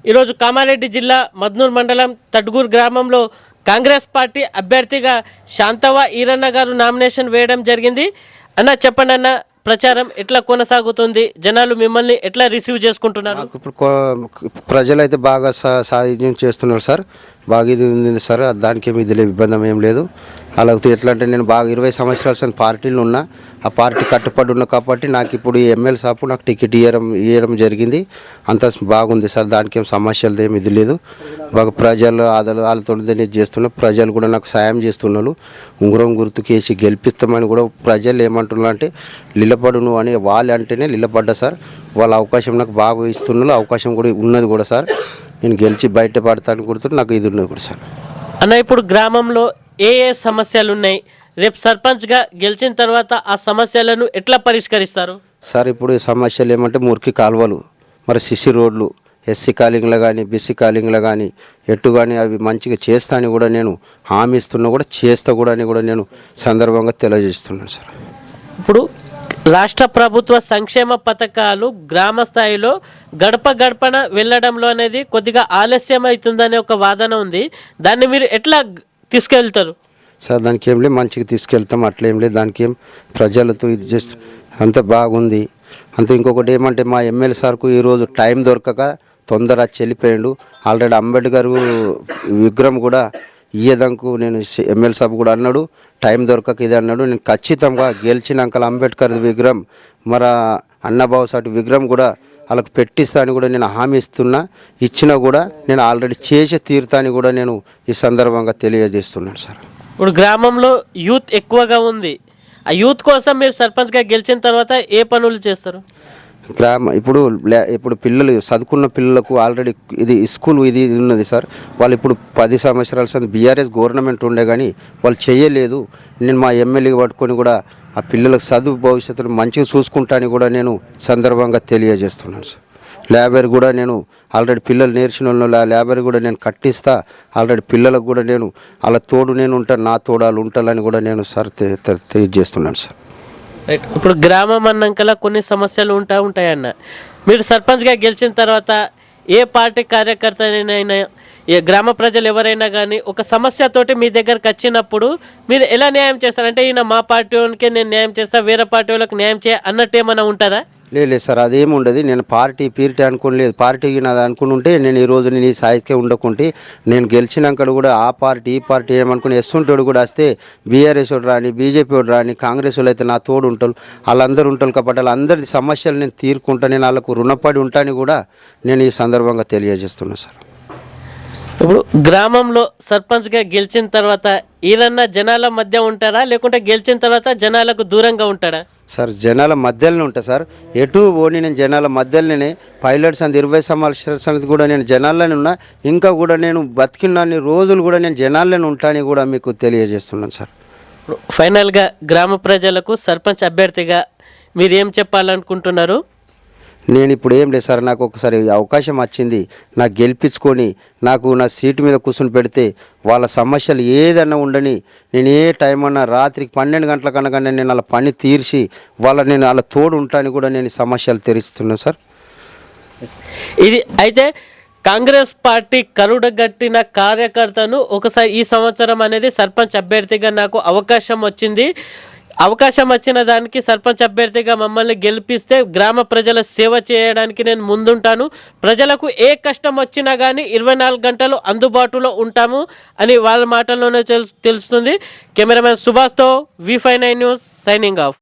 ఈరోజు కామారెడ్డి జిల్లా మద్నూర్ మండలం తడ్గూర్ గ్రామంలో కాంగ్రెస్ పార్టీ అభ్యర్థిగా శాంతవ ఈరన్న గారు నామినేషన్ వేయడం జరిగింది. అన్న చెప్పండి అన్న, ప్రచారం ఎట్లా కొనసాగుతుంది, జనాలు మిమ్మల్ని ఎట్లా రిసీవ్ చేసుకుంటున్నారు? ఇప్పుడు ప్రజలైతే బాగా సాధించం చేస్తున్నారు సార్. బాగా ఇది ఉంది సార్, దానికి ఏమి ఇది ఇబ్బంది ఏం లేదు. అలాగే ఎట్లా అంటే నేను బాగా 20 సంవత్సరాల పార్టీలో ఉన్నా, ఆ పార్టీ కట్టుబడి ఉన్నా కాబట్టి నాకు ఇప్పుడు ఈ ఎమ్మెల్యే సాపు నాకు టికెట్ ఇవ్వడం జరిగింది. అంత బాగుంది సార్, దానికి ఏం సమస్యలు ఏమి ఇది లేదు. బాగా ప్రజలు వాళ్ళతో చేస్తున్నా, ప్రజలు కూడా నాకు సాయం చేస్తున్నారు. ఉంగరం గుర్తుకేసి గెలిపిస్తామని కూడా ప్రజలు ఏమంటున్నారు అంటే నిలబడు నువ్వు అని వాళ్ళు అంటేనే నిలబడ్డా సార్. వాళ్ళ అవకాశం నాకు బాగా ఇస్తున్నారు, అవకాశం కూడా ఉన్నది కూడా సార్. నేను గెలిచి బయటపడతాను కూడా నాకు ఇది ఉన్నది కూడా సార్. అన్న ఇప్పుడు గ్రామంలో ఏ సమస్యలు ఉన్నాయి, రేపు సర్పంచ్గా గెలిచిన తర్వాత ఆ సమస్యలను ఎట్లా పరిష్కరిస్తారు సార్? ఇప్పుడు సమస్యలు ఏమంటే మురికి కాలువలు, మరి సిసి రోడ్లు, ఎస్సీ కాలింగ్లో కానీ బీసీ కాలింగ్లో కానీ ఎటు కానీ అవి మంచిగా చేస్తా అని కూడా నేను హామీ ఇస్తున్నా, కూడా చేస్తా కూడా అని కూడా నేను సందర్భంగా తెలియజేస్తున్నాను సార్. ఇప్పుడు రాష్ట్ర ప్రభుత్వ సంక్షేమ పథకాలు గ్రామ స్థాయిలో గడప గడపన వెళ్ళడంలో అనేది కొద్దిగా ఆలస్యం అవుతుందనే ఒక వాదన ఉంది. దాన్ని మీరు ఎట్లా తీసుకెళ్తారు సార్? దానికి ఏం లేదు, మంచిగా తీసుకెళ్తాం, అట్లా ఏం లేదు. దానికి ఏం ప్రజలతో ఇది జస్ట్ అంత బాగుంది. అంతే ఇంకొకటి ఏమంటే మా ఎమ్మెల్యే సార్కు ఈరోజు టైం దొరకక తొందర చెల్లిపోయాడు. ఆల్రెడీ అంబేద్కర్ విగ్రహం కూడా ఇయ్యేదంకు నేను ఎమ్మెల్యే సాబ్ కూడా అన్నాడు, టైం దొరకక ఇది అన్నాడు. నేను ఖచ్చితంగా గెలిచినాక అంబేద్కర్ విగ్రహం మరి అన్నబాబు సాటి విగ్రహం కూడా వాళ్ళకు పెట్టిస్తా అని కూడా నేను హామీ ఇచ్చినా కూడా నేను ఆల్రెడీ చేసి తీరుతా అని కూడా నేను ఈ సందర్భంగా తెలియజేస్తున్నాను సార్. ఇప్పుడు గ్రామంలో యూత్ ఎక్కువగా ఉంది, ఆ యూత్ కోసం మీరు సర్పంచ్గా గెలిచిన తర్వాత ఏ పనులు చేస్తారు? ఇప్పుడు పిల్లలు చదువుకున్న పిల్లలకు ఆల్రెడీ ఇది స్కూల్ ఇది ఉన్నది సార్. వాళ్ళు ఇప్పుడు 10 సంవత్సరాల సార్ బీఆర్ఎస్ గవర్నమెంట్ ఉండే కానీ వాళ్ళు చేయలేదు. నేను మా ఎమ్మెల్యే పట్టుకొని కూడా ఆ పిల్లలకు చదువు భవిష్యత్తును మంచిగా చూసుకుంటానని కూడా నేను సందర్భంగా తెలియజేస్తున్నాను సార్. లైబ్రరీ కూడా నేను ఆల్రెడీ పిల్లలు నేర్చిన లైబ్రరీ కూడా నేను కట్టిస్తా. ఆల్రెడీ పిల్లలకు కూడా నేను వాళ్ళ తోడు నేను ఉంటాను, నా తోడు వాళ్ళు ఉంటాలని కూడా నేను సార్ తెలియజేస్తున్నాను సార్. రైట్. ఇప్పుడు గ్రామం అన్నాకలా కొన్ని సమస్యలు ఉంటాయన్న, మీరు సర్పంచ్గా గెలిచిన తర్వాత ఏ పార్టీ కార్యకర్తనైనా ఏ గ్రామ ప్రజలు ఎవరైనా కానీ ఒక సమస్యతోటి మీ దగ్గరకు వచ్చినప్పుడు మీరు ఎలా న్యాయం చేస్తారంటే ఈయన మా పార్టీ వాళ్ళకే నేను న్యాయం చేస్తా, వేరే పార్టీ వాళ్ళకి న్యాయం అన్నట్టు ఏమైనా ఉంటుందా? లేదు సార్, అదేమి ఉండదు. నేను పార్టీ అనుకోలేదు, పార్టీకి నాది అనుకుంటుంటే నేను ఈరోజు నేను ఈ స్థాయికే ఉండకుంటే నేను గెలిచినాక కూడా ఆ పార్టీ ఈ పార్టీ ఏమనుకుని ఎస్సుంటోడు కూడా వస్తే బీఆర్ఎస్ వాడు రాని, బీజేపీ వాడు రాని, కాంగ్రెస్ వాళ్ళు అయితే నా తోడు ఉంటారు, వాళ్ళందరూ ఉంటారు కాబట్టి వాళ్ళందరి సమస్యలు నేను తీరుకుంటా, నేను వాళ్ళకు రుణపడి ఉంటాను కూడా నేను ఈ సందర్భంగా తెలియజేస్తున్నాను సార్. ఇప్పుడు గ్రామంలో సర్పంచ్గా గెలిచిన తర్వాత ఈరన్న జనాల మధ్య ఉంటారా, లేకుంటే గెలిచిన తర్వాత జనాలకు దూరంగా ఉంటాడా? సార్ జనాల మధ్యలోనే ఉంటా సార్. ఎటు పోనీ నేను జనాల మధ్యలోనే పైలట్స్ అంత 20 సంవత్సరాలు కూడా నేను జనాల్లోనే ఉన్నా, ఇంకా కూడా నేను బతికిన రోజులు కూడా నేను జనాల్లోనే ఉంటానని కూడా మీకు తెలియజేస్తున్నాను సార్. ఫైనల్గా గ్రామ ప్రజలకు సర్పంచ్ అభ్యర్థిగా మీరు ఏం చెప్పాలనుకుంటున్నారు? నేను ఇప్పుడు ఏం లేదు సార్, నాకు ఒకసారి అవకాశం వచ్చింది, నాకు గెలిపించుకొని నాకు నా సీటు మీద కూర్చుని పెడితే వాళ్ళ సమస్యలు ఏదన్నా ఉండని నేను ఏ టైం అన్నా రాత్రికి 12 గంటల కన్నా నేను వాళ్ళ పని తీర్చి నేను వాళ్ళ తోడు ఉంటాను కూడా నేను సమస్యలు తెరుస్తున్నాను సార్. ఇది అయితే కాంగ్రెస్ పార్టీ కరుడగట్టిన కార్యకర్తను ఒకసారి ఈ సంవత్సరం అనేది సర్పంచ్ అభ్యర్థిగా నాకు అవకాశం వచ్చింది, అవకాశం వచ్చిన దానికి సర్పంచ్ అభ్యర్థిగా మమ్మల్ని గెలిపిస్తే గ్రామ ప్రజల సేవ చేయడానికి నేను ముందుంటాను, ప్రజలకు ఏ కష్టం వచ్చినా కానీ 24 గంటలు అందుబాటులో ఉంటాము అని వాళ్ళ మాటల్లోనే తెలుస్తుంది. కెమెరామెన్ సుభాష్తో V59 న్యూస్ సైనింగ్ ఆఫ్.